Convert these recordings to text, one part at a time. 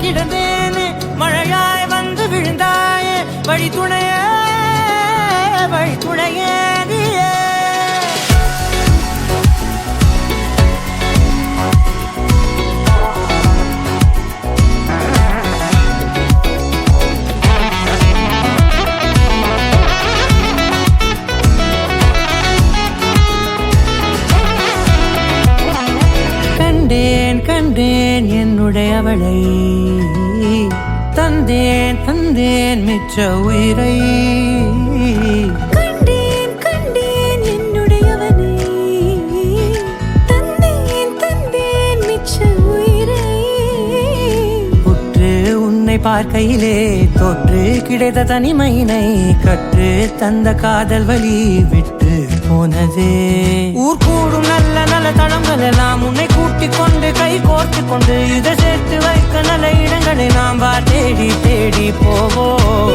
கிடந்தேனே மழையாய் வந்து விழுந்தாயே வழி துணையே நீயே கண்டேன் என்னுடையவளை தந்தேன் மிச்ச உயிரை கண்டேன் என்னுடையவனை தந்தேன் மிச்ச உயிரை உற்று உன்னை பார்க்கையிலே தொற்று கிடைத்த தனிமையினை கற்று தந்த காதல் வழி விட்டு போனதே ஊர் கூடும் நல்ல நல்ல தளங்கள் எல்லாம் உன்னை கூட்டிக் கொண்டு கை கோர்த்து கொண்டு இதை சேர்த்து வைக்க நல்ல இடங்களை நாம் தேடி போவோம்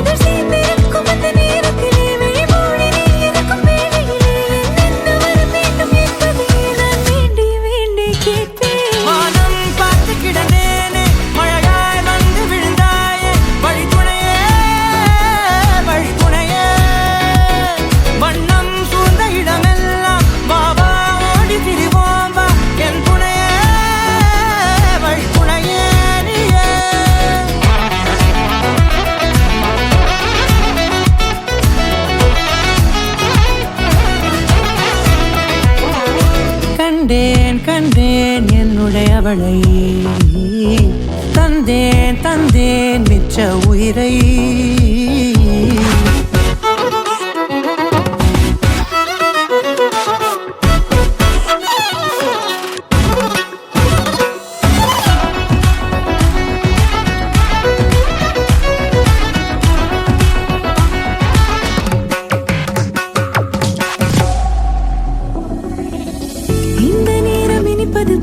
கண்டேன் என்னுடையவளை தந்தேன் மிச்ச உயிரை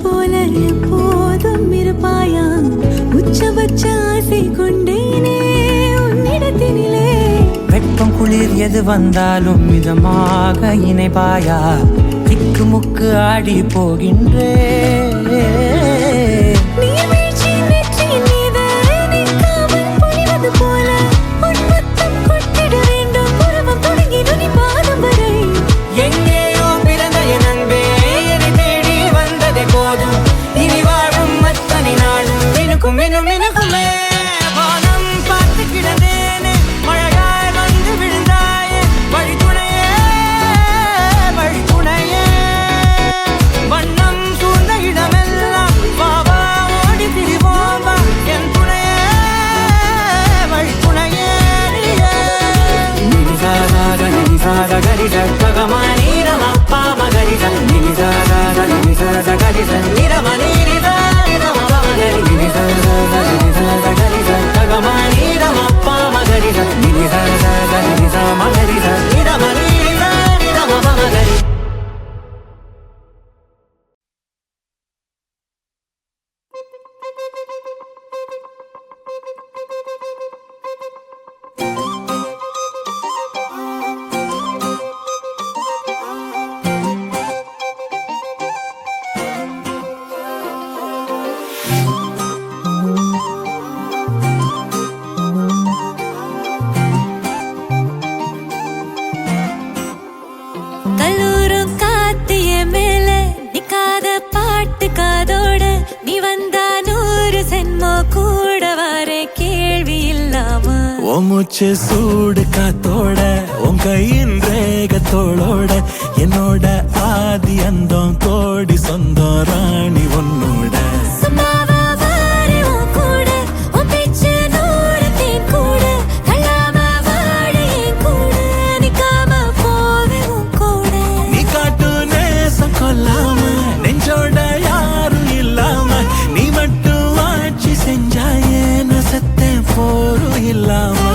போல எப்போதும் இருப்பாயா உச்சபட்ச ஆசை கொண்டேனே உன்னிடத்தினிலே வெப்பம் குளிர் எது வந்தாலும் மிதமாக இணைப்பாயா திக்கு முக்கு ஆடி போகின்றே மூச்சு சூடு காத்தோட உன் கையின் ரேகத்தோளோட என்னோட ஆதி அந்தம் கோடி சொந்தம் ராணி உன்னோட நீ காட்டு நேசம் கொல்லாம நெஞ்சோட யாரும் இல்லாம நீ மட்டும் ஆட்சி செஞ்சாயே நசத்தே போரும் இல்லாம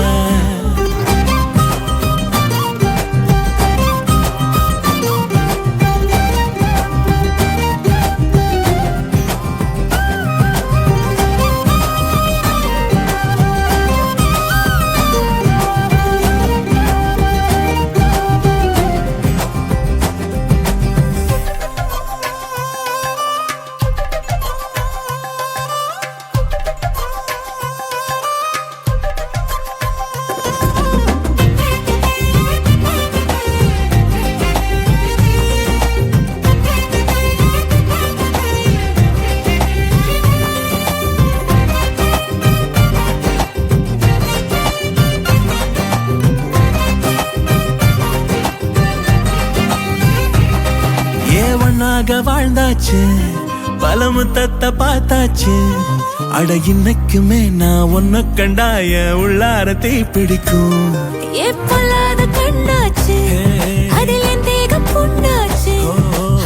உனக்காக வாழ்ந்தாச்சு பல முத்தத்தை பார்த்தாச்சு அட இன்னைக்குமே நான் உன்னை கண்டாய உள்ளார தீ பிடிக்கும் எப்பொல்லாத கண்ணாச்சு அதில் என் தேகம் புண்ணாச்சு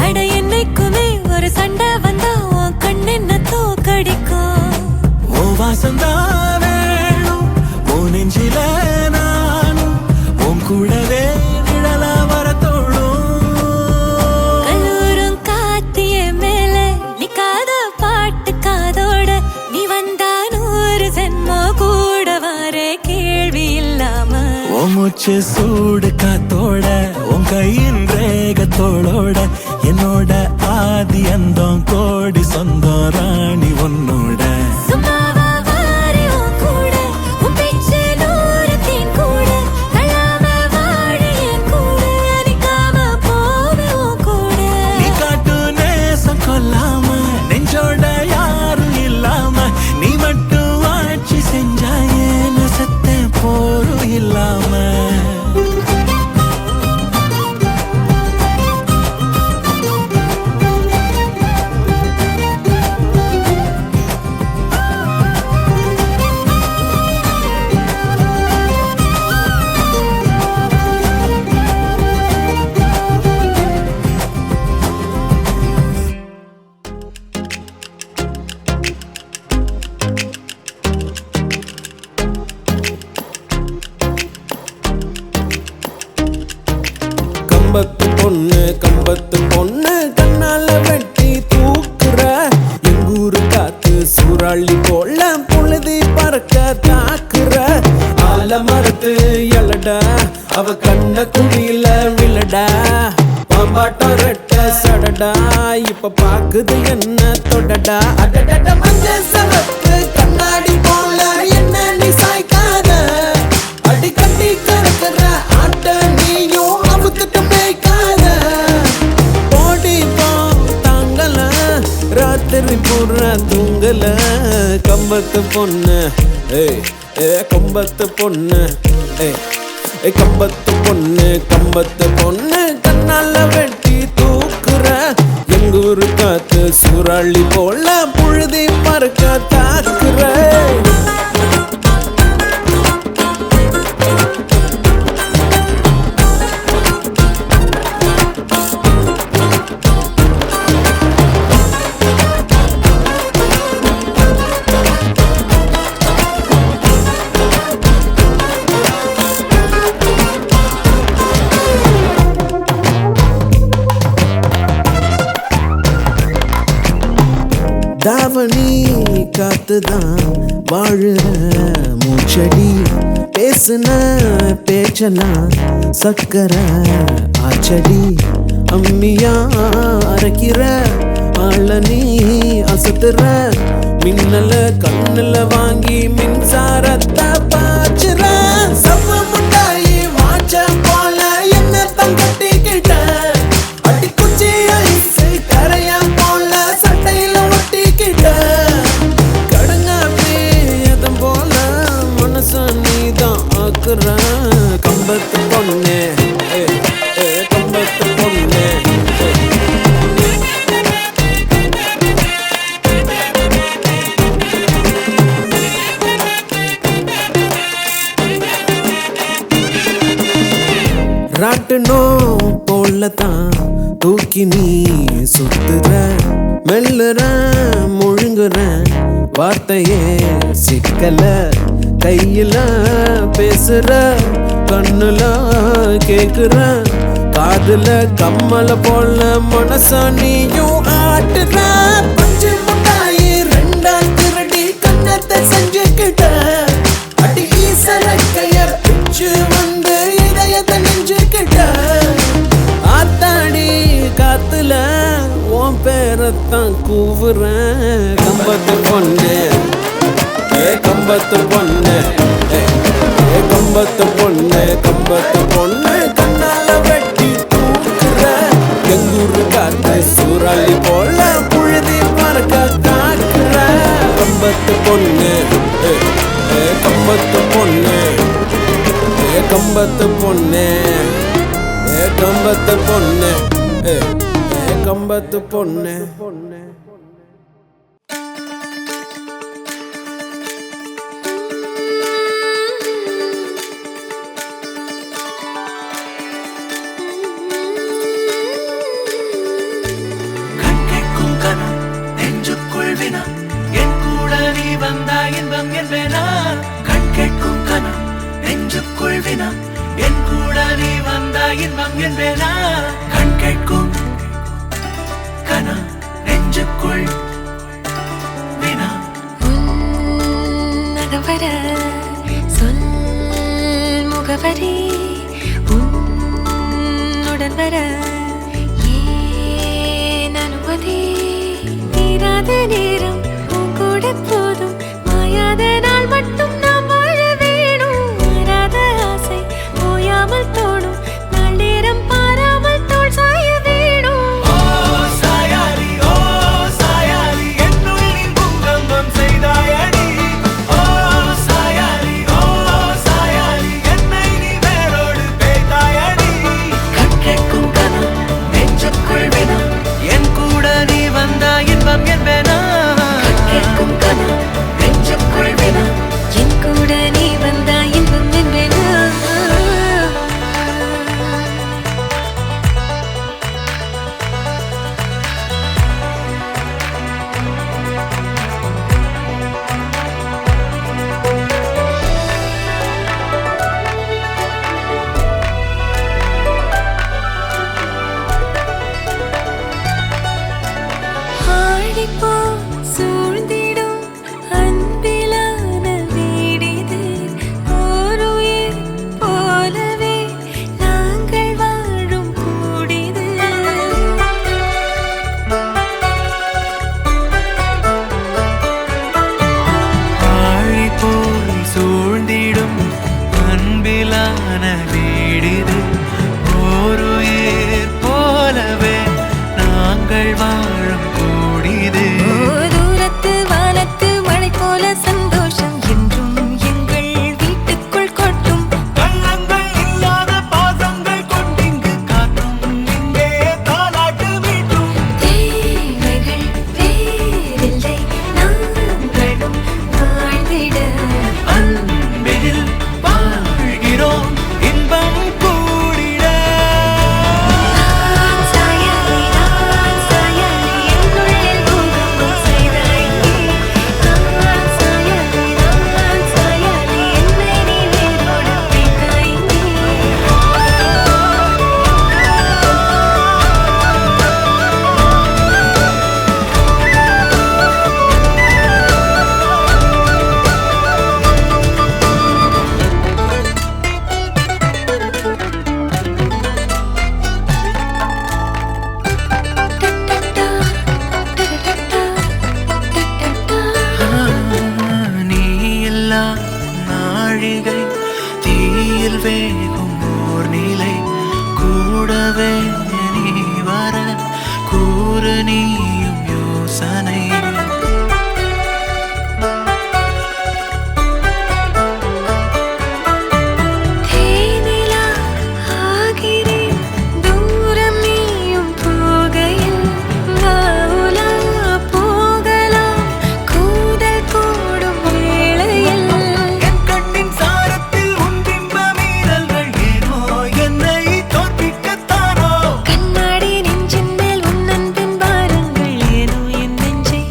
அட என்னைக்குமே ஒரு சண்டை வந்தா உன் கண்ணென்ன தோக்கடிக்கும் ஓ வாசந்தான் வேணும் ஓ நெஞ்சில நானும் உன் கூடவே நிழலா வர தோணும் கல்லூரும் காத்திய மேல நிக்காத பாட்டு காதோட நீ வந்தா 100 ஜென்மோ கூட வர கேள்வி இல்லாம ஓ மூச்சு சூடு காத்தோட உன் கையின் ரேகத்தோளோட என்னோட ஆதி அந்தம் கோடி சொந்தம் ராணி உன்னோட சும்மாவா வாரி உன் கூட உன் பேச்சு 100 தேன் கூட தள்ளாம வாழ என் கூட நிக்காம போவே உன் கூட நீ காட்டு நேசம் கொல்லாம நெஞ்சோட யாரும் இல்லாம நீ மட்டும் ஆட்சி செஞ்சாயே நசத்த போரும் இல்லாம கம்பத்து பொண்ணு கண்ணால வெட்டி தூக்குற எங்கூரு காத்து சூறாளி போல பொழுதி பறக்க தாக்குற ஆல மரத்து எலடா அவ கண்ண குடியில விழடா பாம்பாட்டம் ரெட்ட சடடா இப்ப பாக்குது என்ன தொடடா அடடட மஞ்ச சவத்து கண்ணாடி போல என்ன நீ சாய்க்காத அடி கட்டி கறக்குற ஆட்ட நீயும் அவுத்துட்டு மேய்க்காத ஓடி போ தாங்கல ராத்திரி பூரா தூங்கல கம்பத்து பொண்ணு ஏய் ஏ கம்பத்து பொண்ணு ஏய் ஏ கம்பத்து பொண்ணு கண்ணால வெட்டி தூக்குற எங்கூரு காத்து சூறாளி போல புழுதி பறக்க தாக்குற தாவணி காத்துதான் வாழுற மூச்சடி பேசுன பேச்சலாம் சக்கர ஆச்சடி அம்மியா அரைக்கிற ஆள நீ அசத்துற மின்னல கண்ணுல வாங்கி மின்சாரத்தை பாச்சுற சப்ப முட்டாயி வாச்ச போல என்ன தங்கட்டிக்கிட்ட அடி குச்சி ஐசு கரையா போல சட்டையில ஒட்டிக்கிட்ட கடங்காப்பி எதம் போல மனச நீதான் ஆக்குற கம்பத்து பொண்ணு கம்பத்து பொண்ணு ராட்டுனோ போலதான் தூக்கி நீ சுத்துற மெல்லுற முழுங்குற வார்த்தையே சிக்கல கையில பேசுற கண்ணுல கேக்குற காதுல கம்மல போல மனச நீயும் ஆட்டுற பஞ்சு முட்டாயி ரெண்டா திருடி கண்ணத்தை செஞ்சுக்கிட்ட அடி ஈசரக்கைய பிச்சு வந்து இதயத்தை நெஞ்சுக்கிட்ட ஆத்தாடி காத்துல உன் பேரத்தான் கூவுறேன் கம்பத்து பொண்ணு கம்பத்து பொண்ணு கம்பத்து பொண்ணு கம்பத்து பொண்ணு கண்ணால வெட்டி தூக்குற எங்கூரு காத்து சூறாளி போல புழுதி பறக்க தாக்குற கம்பத்து பொண்ணு கம்பத்து பொண்ணு கம்பத்து பொண்ணு கம்பத்து பொண்ணு கம்பத்து பொண்ணு கண் கேட்கும் கனா நெஞ்சுக்குள் வினா என் கூட நீ வந்தா இன்பம் என்பேனா கண் கேட்கும் கனா நெஞ்சுக்குள் வினா என் கூட நீ வந்தா இன்பம் என்பேனா கண் கேட்கும் கனா நெஞ்சுக்குள் வினா நகவர சொல் முகவரி உன்னுடன் வர ஏன் அனுமதி தீராத நேரம் உன் கூட போதும் மாயாத நாள் மட்டும் நாம் வாழ வேணும் மாறாத ஆசை ஓயாமல் தோணும் நாள் நேரம் பாராமல் தோள் சாய வேணும் ஓ சாயாரி என்னுயிரின் பூகம்பம் செய்தாயடி ஓ சாயாரி என்னை நீ வேரோடு பேய்த்தாயடி கண் கேட்கும் கனா நெஞ்சுக்குள் வினா என் கூட நீ வந்தா இன்பம் என்பேனா கண் கேட்கும் கனா நெஞ்சுக்குள் வினா என் கூட நீ வந்தா இன்பம் என்பேனா ஆடிப்போ சூழ்ந்திடும் அன்பிலான வீடிது ஒரு உயிர் போலவே நாங்கள் வாழும் கூடிது ஆழி போல் சூழ்ந்திடும் அன்பிலான வீடிது ஓருயிர் போலவே நாங்கள் வாழும் கூடிது தூரத்து வானத்து மழை போல சந்தோஷம் என்றும் எங்கள் வீட்டுக்குள் கொட்டும் கள்ளங்கள் இல்லாத பாசங்கள் கொண்டிங்கு காற்றும் இங்கே தாலாட்டு மீட்டும் தேவைகள் வேறில்லை நாங்களும் வாழ்ந்திட அன்பில் வாழ்கிறோம் இன்பம் கூடிட நான் சாயலை என்னுள்ளே பூகம்பம் செய்தாய் நான் சாயலை என்னை நீ வேரோடு பிய்த்தாய் நீ எல்லா நாழிகை தீயில் வேகும் ஓர் நிலை கூடவே நீ வர கூறு நீயும் யோசனை தேனிலா ஆகிறேன் தூரம் நீயும் போகையில் வாவுலா போகலாம் கூடல் கூடும் வேளையில் என் கண்ணின் சாரத்தில் உன் பிம்ப மீறல்கள் ஏனோ என்னை தோற்பிக்கத்தானோ கண்ணாடி நெஞ்சின் மேல் உன் அன்பின் பாரங்கள் ஏனோ என் நெஞ்சை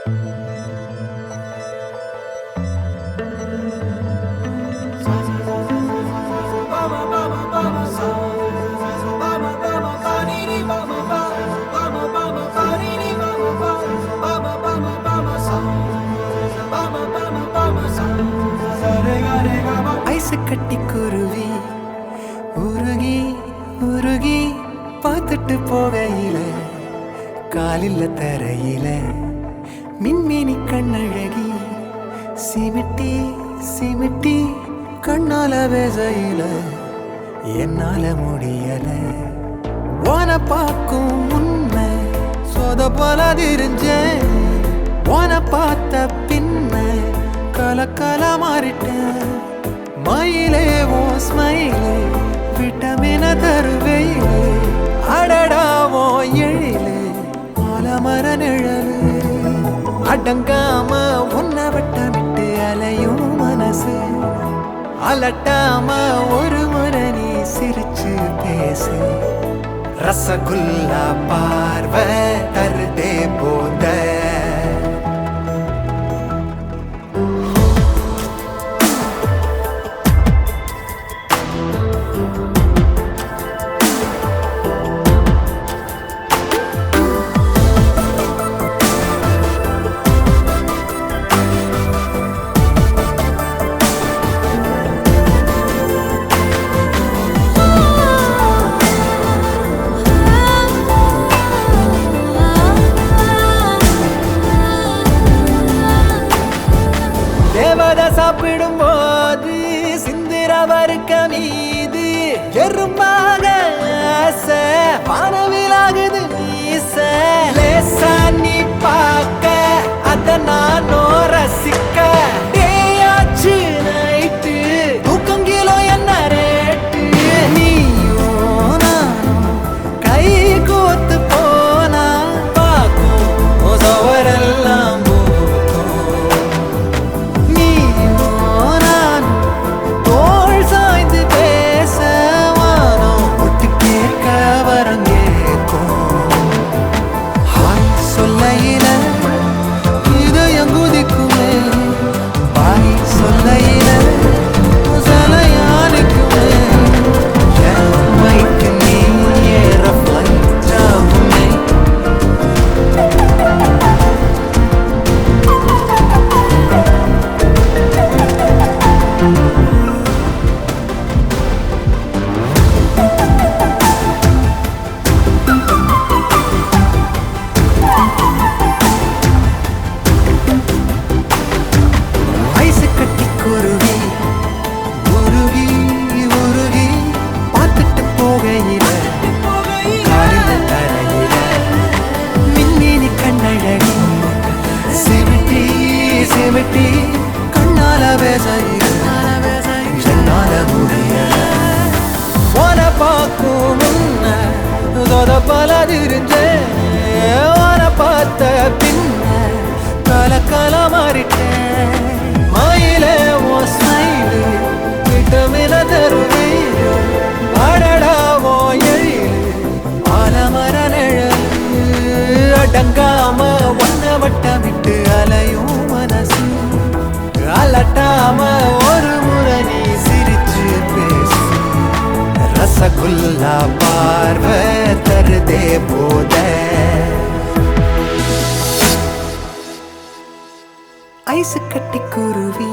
ஐசு கட்டி குருவி உருகி உருகி பார்த்துட்டு போகையில காலில் தரையில மின்மினி கண்ணழகி சிமிட்டி சிமிட்டி கண்ணால பேசையில என்னால முடியல வான பார்க்கும் முன்ன சொத போல தெரிஞ்சேன் வான பார்த்த பின்ன கலக்கல மாறிட்டேன் மயிலே ஓ ஸ்மைலே விட்டமின தருவையிலே அடடாவோ எழிலே ஆலமர நிழலு அடங்காம உன்னை வட்டமிட்டு அலையும் மனசு அலட்டாம ஒரு முறை நீ சிரிச்சு பேசு ரசகுல்லா பார்வை தருதே போத தேவதை சாப்பிடும் போது சிந்திரவருக்க மீது எறும்பாக ஆசை வானவிலாகுது மீச லேசா நீ பார்க்க அத நானோ ரசிக்க டேயாச்சு நைட்டு தூக்கம் கிலோ என்ன ரேட்டு நீயும் நானும் கை கோத்து போனா பார்க்கும் சவரெல்லாம் கண்ணால பேசையில என்னால முடியல உன பார்க்கும் முன்ன சொத பல தெரிஞ்சேன் உன பார்த்த பின்ன கலக்கல மாறிட்டேன் மயிலே ஓ ஸ்மைலு விட்டமின தருவீரு அடடாவோ எழிலு ஆலமர நிழலு அடங்காம ஒன்ன வட்டமிட்டு அலையும் மனசு அலட்டாம ஒரு முறை நீ சிரிச்சு பேசு ரசகுல்லா பார்வை தருதே போத ஐசு கட்டி குருவி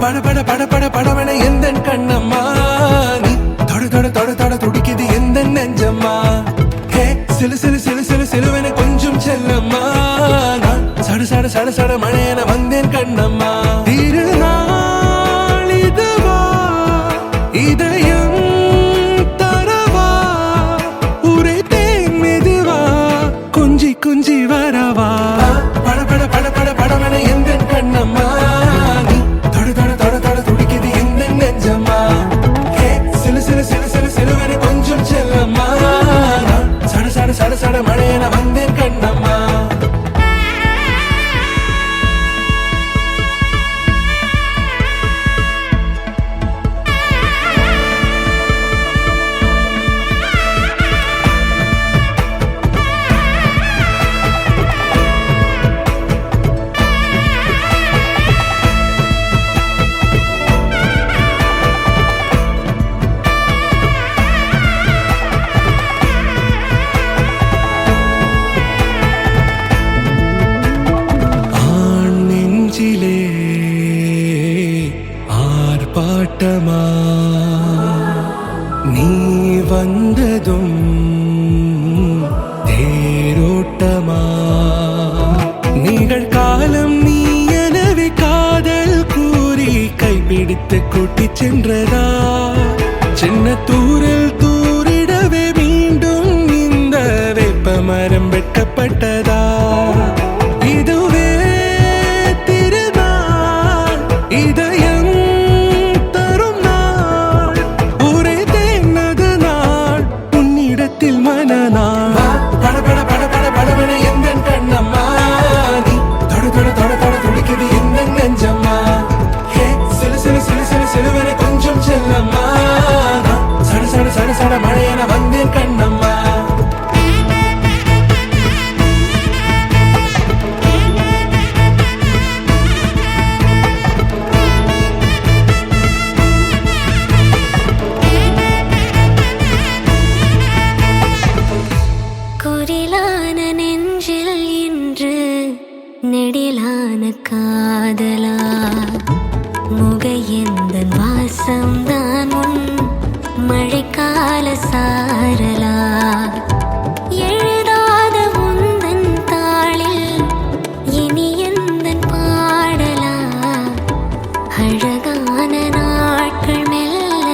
பட பட பட பட படவன எந்த கண்ணம்மா நீ தொட தொட தொட தொட துடிக்குது எந்த நெஞ்சம்மா ஹே சிலு சிலு சிலு சிலு சிலுவன கொஞ்சம் செல்லம்மா நான் சட சட சட சட மழையன வந்தேன் கண்ணம்மா திருநாள் இதுவா இதயம் தரவா ஊரே தேன் மெதுவா கொஞ்சி கொஞ்சி வரவா பட பட பட பட படவன எந்த கண்ணம்மா நீ தொட தொட தொட தொட துடிக்குது எந்த நெஞ்சம்மா ஹே சிலு சிலு சிலு சிலு சிலுவன கொஞ்சம் செல்லம்மா நான் சட சட சட சட மழையன வந்தேன் கண்ணம்மா ஆர்ப்பாட்டமா நீ வந்ததும் தேரோட்டமா நிகழ்காலம் நீ எனவே காதல் கூறி கைப்பிடித்து கூட்டிச் சென்றதா சின்ன தூரில் தூரிடவே மீண்டும் இந்த வேப்ப மரம் வெட்டப்பட்டதா இதுவே திருநாள் இதயம் தரும் நாள் ஒரே தேனது நாள் உன்னிடத்தில் மனநாள் பட பட பட பட படவன எந்த கண்ணம்மா நீ தொட தொட தொட தொட துடிக்குது எந்த நெஞ்சம்மா ஹே சிலு சிலு சிலு சிலு சிலுவன கொஞ்சம் செல்லம்மா சட சட சட சட மழையன வந்தேன் கண்ணம்மா குரிலான நெஞ்சில் இன்று நெடிலான காதலா முகையெந்தன் வாசம்தான் உன் மழைக்கால சாரலா எழுதாத உந்தன் தாளில் இனி எந்தன் பாடலா அழகான நாட்கள் மெல்ல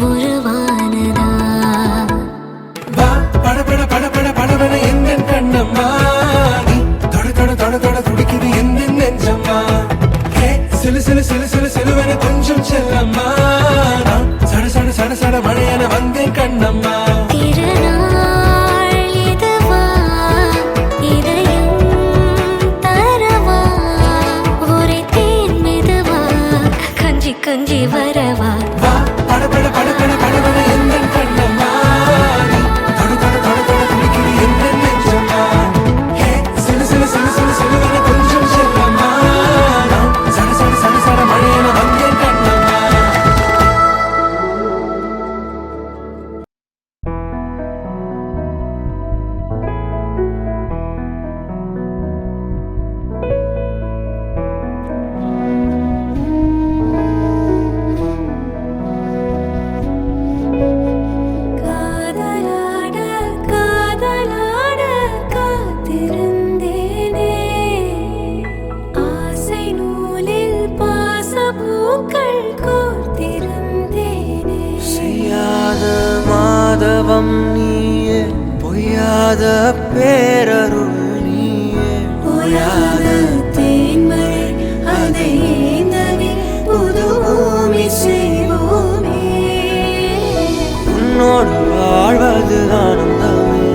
உருவானதா பட பட பட பட படவன எந்த கண்ணம்மா நீ தொட தொட தொட தொட துடிக்குது எந்த நெஞ்சம்மா ஹே சிலு சிலு சிலு சிலு சிலுவன கொஞ்சம் செல்லம்மா நான் சட சட சட சட மழையன வந்தேன் கண்ணம்மா திருநாள் இதுவா இதயம் தரவா ஒரே தேன் மெதுவா கஞ்சி கஞ்சி வரவா பட பட பட பட படவன எந்த கண்ணம்மா நீ தொட தொட தொட தொட துடிக்குது எந்த நெஞ்சம்மா ஹே சிலு சிலு சிலு சிலு சிலுவன கொஞ்சம் செல்லம்மா நான் சட சட சட சட மழையன வந்தேன் கண்ணம்மா காதலாட காதலாட காத்திருந்தேனே ஆசை நூலில் பாசப்பூக்கள் கோர்த்திருந்தேனே செய்யாத மாதவம் நீயே பொய்யாத பேரருள் நீயே ஓயாத தேன்மழை அதை ஏந்தவே புது பூமி செய்வோமே உன்னோடு வாழ்வது ஆனந்தமே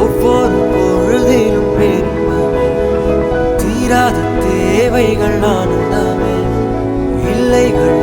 ஒவ்வொரு பொழுதிலும் பேரின்பமே தீராத தேவைகள் ஆனந்தமே இல்லைகள்